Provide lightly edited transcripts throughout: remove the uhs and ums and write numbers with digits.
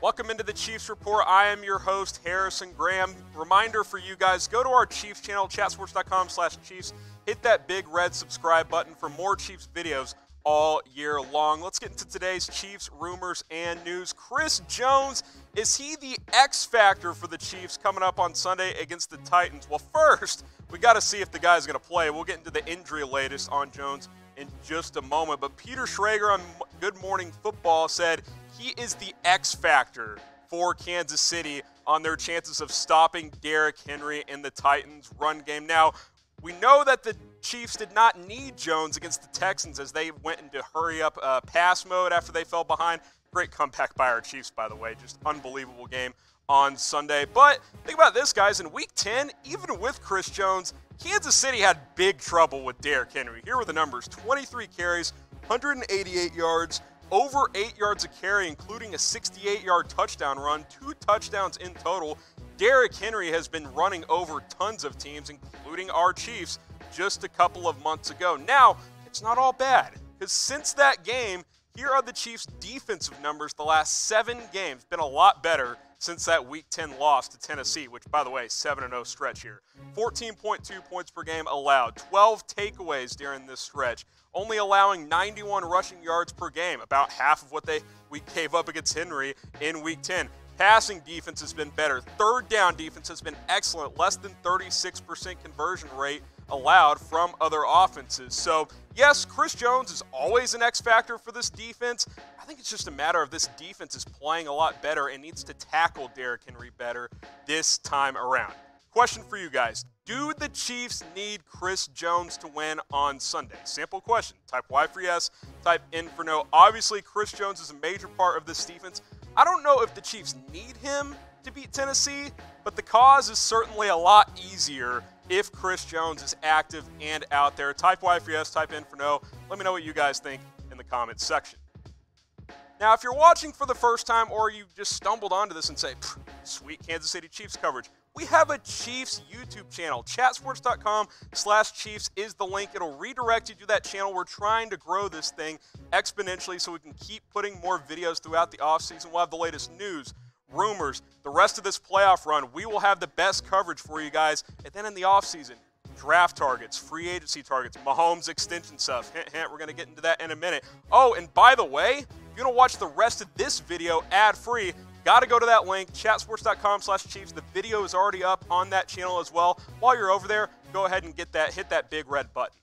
Welcome into the Chiefs Report. I am your host, Harrison Graham. Reminder for you guys, go to our Chiefs channel, chatsports.com/Chiefs. Hit that big red subscribe button for more Chiefs videos all year long. Let's get into today's Chiefs rumors and news. Chris Jones, is he the X factor for the Chiefs coming up on Sunday against the Titans? Well, first, we got to see if the guy's going to play. We'll get into the injury latest on Jones in just a moment. But Peter Schrager on Good Morning Football said he is the X factor for Kansas City on their chances of stopping Derrick Henry in the Titans' run game. Now, we know that the Chiefs did not need Jones against the Texans as they went into hurry-up pass mode after they fell behind. Great comeback by our Chiefs, by the way. Just unbelievable game on Sunday. But think about this, guys. In Week 10, even with Chris Jones, Kansas City had big trouble with Derrick Henry. Here were the numbers. 23 carries, 188 yards, over 8 yards a carry, including a 68-yard touchdown run, 2 touchdowns in total. Derrick Henry has been running over tons of teams, including our Chiefs, just a couple of months ago. Now, it's not all bad, because since that game, here are the Chiefs' defensive numbers the last 7 games. Been a lot better since that Week 10 loss to Tennessee, which, by the way, 7-0 stretch here. 14.2 points per game allowed, 12 takeaways during this stretch, only allowing 91 rushing yards per game, about half of what we gave up against Henry in Week 10. Passing defense has been better. Third down defense has been excellent, less than 36% conversion rate allowed from other offenses. So, yes, Chris Jones is always an X factor for this defense. I think it's just a matter of this defense is playing a lot better and needs to tackle Derrick Henry better this time around. Question for you guys. Do the Chiefs need Chris Jones to win on Sunday? Simple question. Type Y for yes, type N for no. Obviously, Chris Jones is a major part of this defense. I don't know if the Chiefs need him to beat Tennessee, but the cause is certainly a lot easier if Chris Jones is active and out there. Type Y for yes, type N for no. Let me know what you guys think in the comments section. Now, if you're watching for the first time or you just stumbled onto this and say, sweet Kansas City Chiefs coverage, we have a Chiefs YouTube channel. Chatsports.com/Chiefs is the link. It'll redirect you to that channel. We're trying to grow this thing exponentially so we can keep putting more videos throughout the offseason. We'll have the latest news, rumors, the rest of this playoff run. We will have the best coverage for you guys. And then in the offseason, draft targets, free agency targets, Mahomes extension stuff. Hint, hint, we're going to get into that in a minute. Oh, and by the way, if you're going to watch the rest of this video ad-free, got to go to that link, chatsports.com/Chiefs. The video is already up on that channel as well. While you're over there, go ahead and hit that big red button.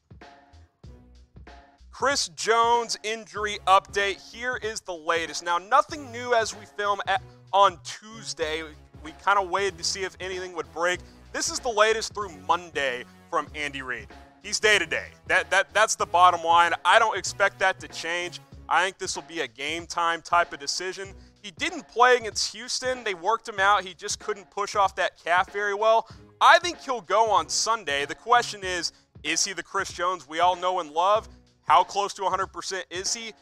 Chris Jones injury update. Here is the latest. Now, nothing new as we film on Tuesday. We kind of waited to see if anything would break. This is the latest through Monday from Andy Reid. He's day-to-day. That's the bottom line. I don't expect that to change. I think this will be a game-time type of decision. He didn't play against Houston. They worked him out. He just couldn't push off that calf very well. I think he'll go on Sunday. The question is he the Chris Jones we all know and love? How close to 100% is he?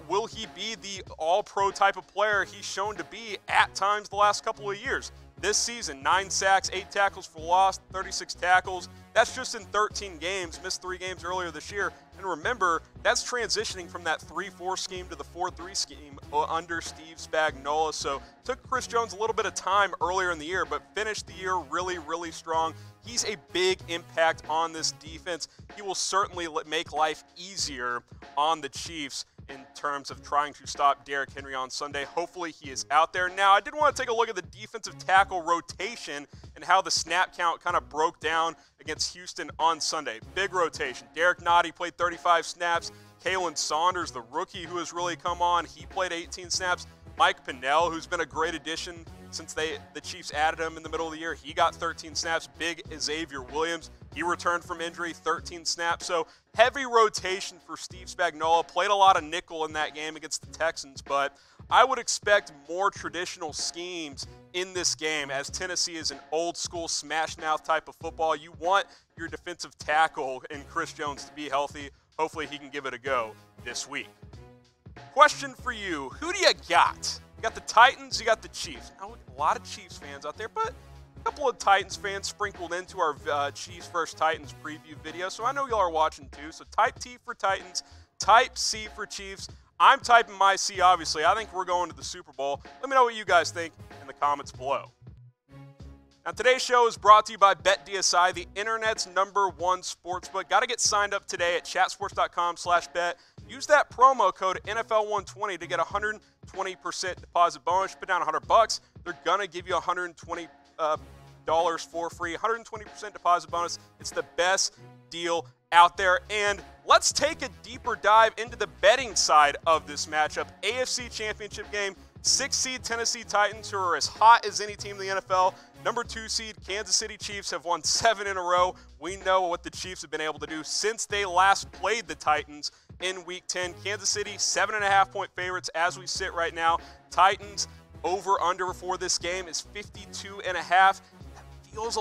Will he be the all-pro type of player he's shown to be at times the last couple of years? This season, 9 sacks, 8 tackles for loss, 36 tackles. That's just in 13 games, missed 3 games earlier this year. And remember, that's transitioning from that 3-4 scheme to the 4-3 scheme under Steve Spagnuolo. So took Chris Jones a little bit of time earlier in the year, but finished the year really, really strong. He's a big impact on this defense. He will certainly make life easier on the Chiefs in terms of trying to stop Derrick Henry on Sunday. Hopefully he is out there. Now, I did want to take a look at the defensive tackle rotation and how the snap count kind of broke down against Houston on Sunday. Big rotation. Derek Nottie played 35 snaps. Kalen Saunders, the rookie who has really come on, he played 18 snaps. Mike Pennell, who's been a great addition since the Chiefs added him in the middle of the year, he got 13 snaps. Big Xavier Williams, he returned from injury, 13 snaps. So heavy rotation for Steve Spagnuolo. Played a lot of nickel in that game against the Texans, but I would expect more traditional schemes in this game as Tennessee is an old school smash mouth type of football. You want your defensive tackle in Chris Jones to be healthy. Hopefully he can give it a go this week. Question for you, who do you got? You got the Titans, you got the Chiefs. Now, a lot of Chiefs fans out there, but a couple of Titans fans sprinkled into our Chiefs vs. Titans preview video, so I know y'all are watching too. So type T for Titans, type C for Chiefs. I'm typing my C, obviously. I think we're going to the Super Bowl. Let me know what you guys think in the comments below. Now, today's show is brought to you by BetDSI, the internet's #1 sportsbook. Got to get signed up today at chatsports.com/bet. Use that promo code NFL120 to get a 120% deposit bonus. Put down $100. They're going to give you $120 for free. 120% deposit bonus. It's the best deal out there. And let's take a deeper dive into the betting side of this matchup. AFC Championship game. 6 seed Tennessee Titans, who are as hot as any team in the NFL. Number 2 seed Kansas City Chiefs have won 7 in a row. We know what the Chiefs have been able to do since they last played the Titans in Week 10. Kansas City, 7.5-point favorites as we sit right now. Titans over/under for this game is 52.5. That feels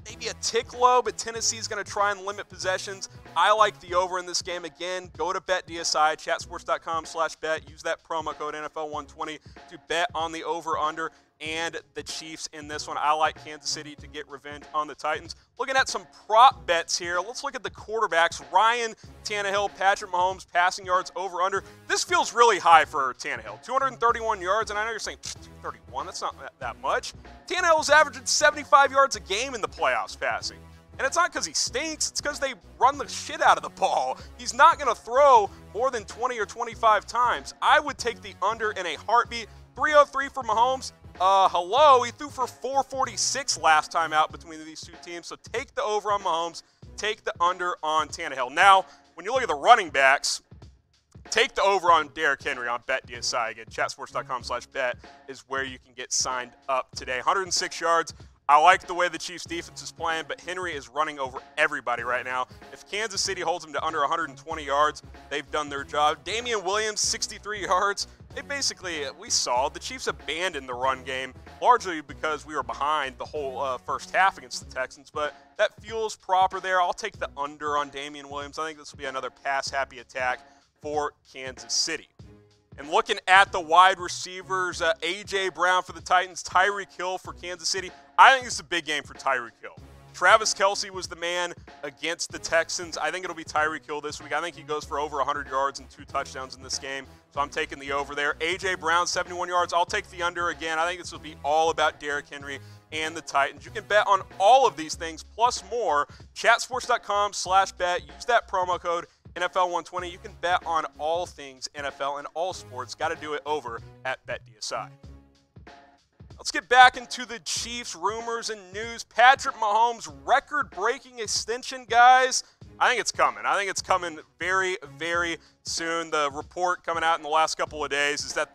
maybe a tick low, but Tennessee's going to try and limit possessions. I like the over in this game. Again, go to BetDSI, chatsports.com/bet. Use that promo code NFL120 to bet on the over/under and the Chiefs in this one. I like Kansas City to get revenge on the Titans. Looking at some prop bets here. Let's look at the quarterbacks. Ryan Tannehill, Patrick Mahomes, passing yards over/under. This feels really high for Tannehill. 231 yards, and I know you're saying 231, that's not that much. Tannehill's averaging 75 yards a game in the playoffs passing. And it's not because he stinks, it's because they run the shit out of the ball. He's not going to throw more than 20 or 25 times. I would take the under in a heartbeat. 303 for Mahomes. Hello, he threw for 446 last time out between these two teams. So take the over on Mahomes, take the under on Tannehill. Now, when you look at the running backs, take the over on Derrick Henry on BetDSI. Again, chatsports.com/bet is where you can get signed up today. 106 yards. I like the way the Chiefs defense is playing, but Henry is running over everybody right now. If Kansas City holds him to under 120 yards, they've done their job. Damian Williams, 63 yards. We saw the Chiefs abandoned the run game, largely because we were behind the whole first half against the Texans, but that feels proper there. I'll take the under on Damian Williams. I think this will be another pass-happy attack for Kansas City. And looking at the wide receivers, A.J. Brown for the Titans, Tyreek Hill for Kansas City. I think it's a big game for Tyreek Hill. Travis Kelce was the man against the Texans. I think it'll be Tyreek Hill this week. I think he goes for over 100 yards and 2 touchdowns in this game, so I'm taking the over there. A.J. Brown, 71 yards. I'll take the under again. I think this will be all about Derrick Henry and the Titans. You can bet on all of these things plus more. Chatsports.com/bet. Use that promo code NFL120. You can bet on all things NFL and all sports. Got to do it over at BetDSI. Let's get back into the Chiefs rumors and news. Patrick Mahomes, record-breaking extension, guys. I think it's coming. I think it's coming very, very soon. The report coming out in the last couple of days is that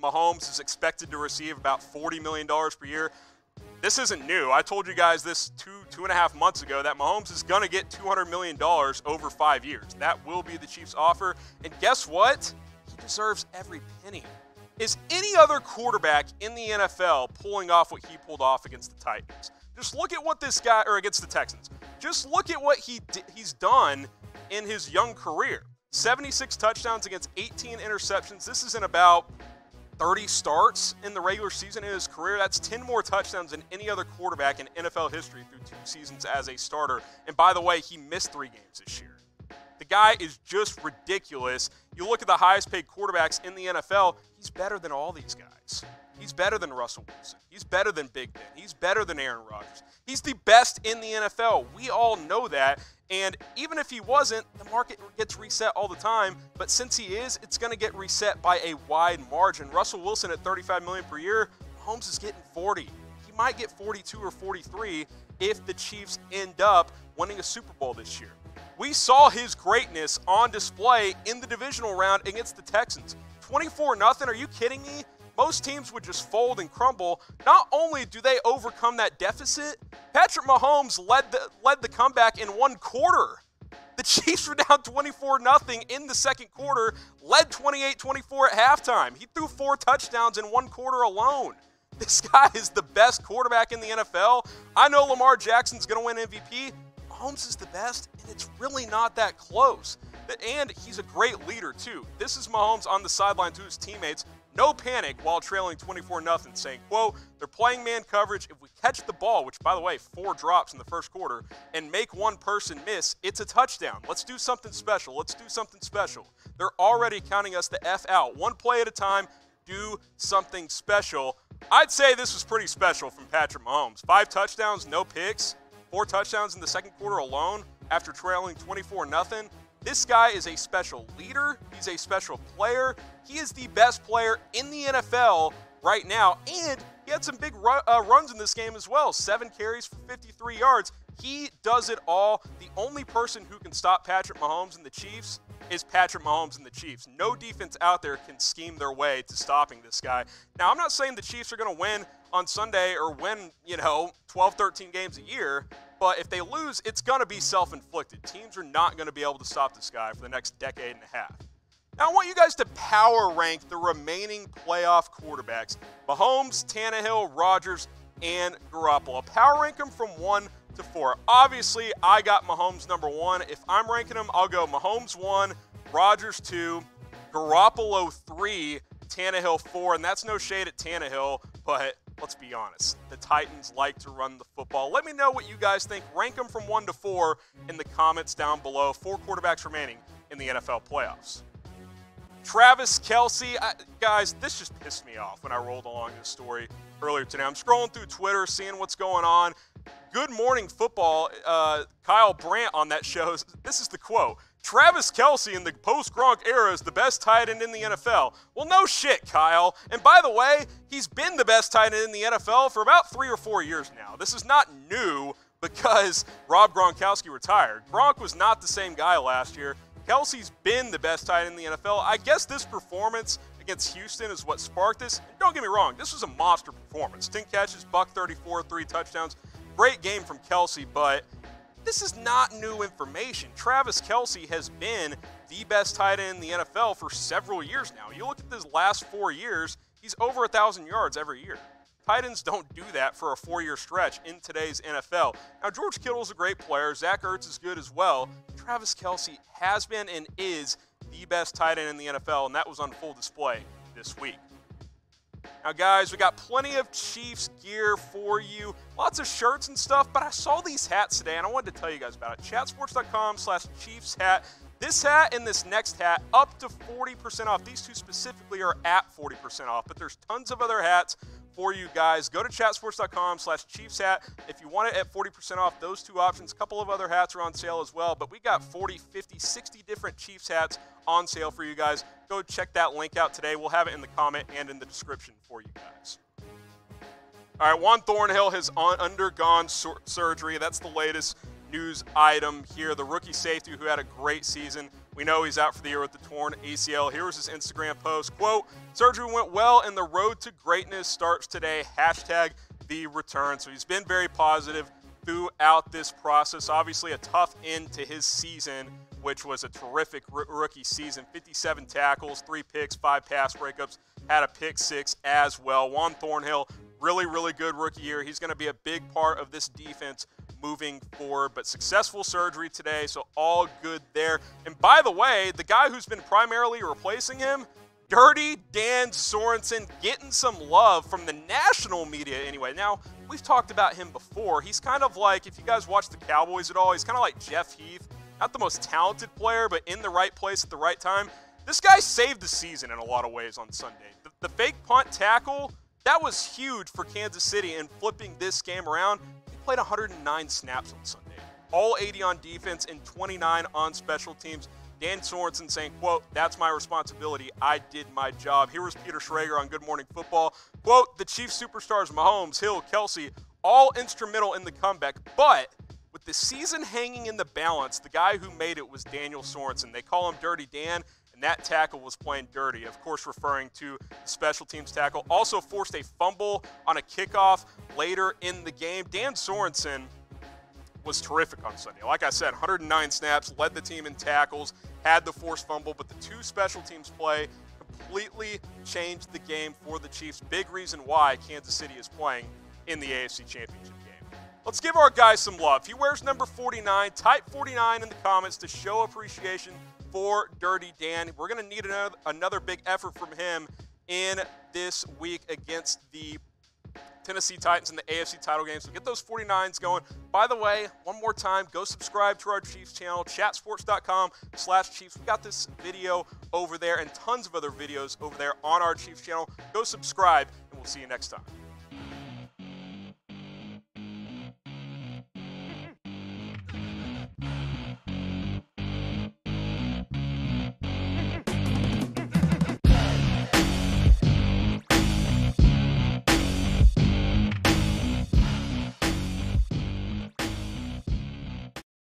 Mahomes is expected to receive about $40 million per year. This isn't new. I told you guys this two and a half months ago that Mahomes is going to get $200 million over 5 years. That will be the Chiefs' offer. And guess what? He deserves every penny. Is any other quarterback in the NFL pulling off what he pulled off against the Titans? Just look at what this guy, or against the Texans. Just look at what he's done in his young career. 76 touchdowns against 18 interceptions. This is in about 30 starts in the regular season in his career. That's 10 more touchdowns than any other quarterback in NFL history through 2 seasons as a starter. And by the way, he missed 3 games this year. The guy is just ridiculous. You look at the highest paid quarterbacks in the NFL, he's better than all these guys. He's better than Russell Wilson. He's better than Big Ben. He's better than Aaron Rodgers. He's the best in the NFL. We all know that. And even if he wasn't, the market gets reset all the time. But since he is, it's going to get reset by a wide margin. Russell Wilson at $35 million per year, Mahomes is getting 40. He might get 42 or 43 if the Chiefs end up winning a Super Bowl this year. We saw his greatness on display in the divisional round against the Texans. 24-0, are you kidding me? Most teams would just fold and crumble. Not only do they overcome that deficit, Patrick Mahomes led the comeback in 1 quarter. The Chiefs were down 24-0 in the second quarter, led 28-24 at halftime. He threw 4 touchdowns in 1 quarter alone. This guy is the best quarterback in the NFL. I know Lamar Jackson's going to win MVP. Mahomes is the best, and it's really not that close. And he's a great leader, too. This is Mahomes on the sideline to his teammates, no panic while trailing 24-0, saying, quote, they're playing man coverage. If we catch the ball, which, by the way, 4 drops in the first quarter, and make one person miss, it's a touchdown. Let's do something special. Let's do something special. They're already counting us the F out. One play at a time, do something special. I'd say this was pretty special from Patrick Mahomes. 5 touchdowns, no picks, 4 touchdowns in the second quarter alone after trailing 24-0. This guy is a special leader. He's a special player. He is the best player in the NFL right now, and he had some big runs in this game as well. 7 carries for 53 yards. He does it all. The only person who can stop Patrick Mahomes and the Chiefs is Patrick Mahomes and the Chiefs. No defense out there can scheme their way to stopping this guy. Now, I'm not saying the Chiefs are going to win on Sunday or win, 12, 13 games a year, but if they lose, it's going to be self-inflicted. Teams are not going to be able to stop this guy for the next decade and a half. Now, I want you guys to power rank the remaining playoff quarterbacks: Mahomes, Tannehill, Rodgers, and Garoppolo. Power rank them from 1 to 4. Obviously, I got Mahomes number 1. If I'm ranking them, I'll go Mahomes 1, Rodgers 2, Garoppolo 3, Tannehill 4. And that's no shade at Tannehill, but let's be honest. The Titans like to run the football. Let me know what you guys think. Rank them from 1 to 4 in the comments down below. 4 quarterbacks remaining in the NFL playoffs. Travis Kelce, guys, this just pissed me off when I rolled along this story earlier today. I'm scrolling through Twitter, seeing what's going on. Good Morning Football, Kyle Brandt on that show, this is the quote: Travis Kelce in the post-Gronk era is the best tight end in the NFL. Well, no shit, Kyle. And by the way, he's been the best tight end in the NFL for about 3 or 4 years now. This is not new because Rob Gronkowski retired. Gronk was not the same guy last year. Kelce's been the best tight end in the NFL. I guess this performance against Houston is what sparked this. And don't get me wrong, this was a monster performance. 10 catches, $134, 3 touchdowns. Great game from Kelce, but this is not new information. Travis Kelce has been the best tight end in the NFL for several years now. You look at his last 4 years, he's over 1,000 yards every year. Tight ends don't do that for a 4-year stretch in today's NFL. Now, George Kittle's a great player. Zach Ertz is good as well. Travis Kelce has been and is the best tight end in the NFL, and that was on full display this week. Now, guys, we got plenty of Chiefs gear for you. Lots of shirts and stuff, but I saw these hats today, and I wanted to tell you guys about it. Chatsports.com/Chiefs hat. This hat and this next hat, up to 40% off. These two specifically are at 40% off, but there's tons of other hats for you guys. Go to chatsports.com/Chiefs hat. If you want it at 40% off, those 2 options. A couple of other hats are on sale as well, but we got 40, 50, 60 different Chiefs hats on sale for you guys. Go check that link out today. We'll have it in the comment and in the description for you guys. All right, Juan Thornhill has undergone surgery. That's the latest news item here. The rookie safety who had a great season. We know he's out for the year with the torn ACL. Here was his Instagram post. Quote, surgery went well and the road to greatness starts today. Hashtag the return. So he's been very positive throughout this process. Obviously a tough end to his season, which was a terrific rookie season. 57 tackles, 3 picks, 5 pass breakups, had a pick 6 as well. Juan Thornhill, really, really good rookie year. He's going to be a big part of this defense moving forward, but successful surgery today, so all good there. And by the way, the guy who's been primarily replacing him, Dirty Dan Sorensen, getting some love from the national media anyway. Now, we've talked about him before. He's kind of like, if you guys watch the Cowboys at all, he's kind of like Jeff Heath. Not the most talented player, but in the right place at the right time. This guy saved the season in a lot of ways on Sunday. The fake punt tackle, that was huge for Kansas City in flipping this game around. He played 109 snaps on Sunday. All 80 on defense and 29 on special teams. Dan Sorensen saying, quote, that's my responsibility. I did my job. Here was Peter Schrager on Good Morning Football. Quote, the Chiefs superstars Mahomes, Hill, Kelce, all instrumental in the comeback. But with the season hanging in the balance, the guy who made it was Daniel Sorensen. They call him Dirty Dan, and that tackle was playing dirty, of course referring to the special teams tackle. Also forced a fumble on a kickoff later in the game. Dan Sorensen was terrific on Sunday. Like I said, 109 snaps, led the team in tackles, had the forced fumble, but the 2 special teams play completely changed the game for the Chiefs. Big reason why Kansas City is playing in the AFC Championship game. Let's give our guy some love. He wears number 49. Type 49 in the comments to show appreciation for Dirty Dan. We're going to need another big effort from him in this week against the Tennessee Titans in the AFC title game. So get those 49s going. By the way, one more time, go subscribe to our Chiefs channel, chatsports.com/Chiefs. We got this video over there and tons of other videos over there on our Chiefs channel. Go subscribe, and we'll see you next time.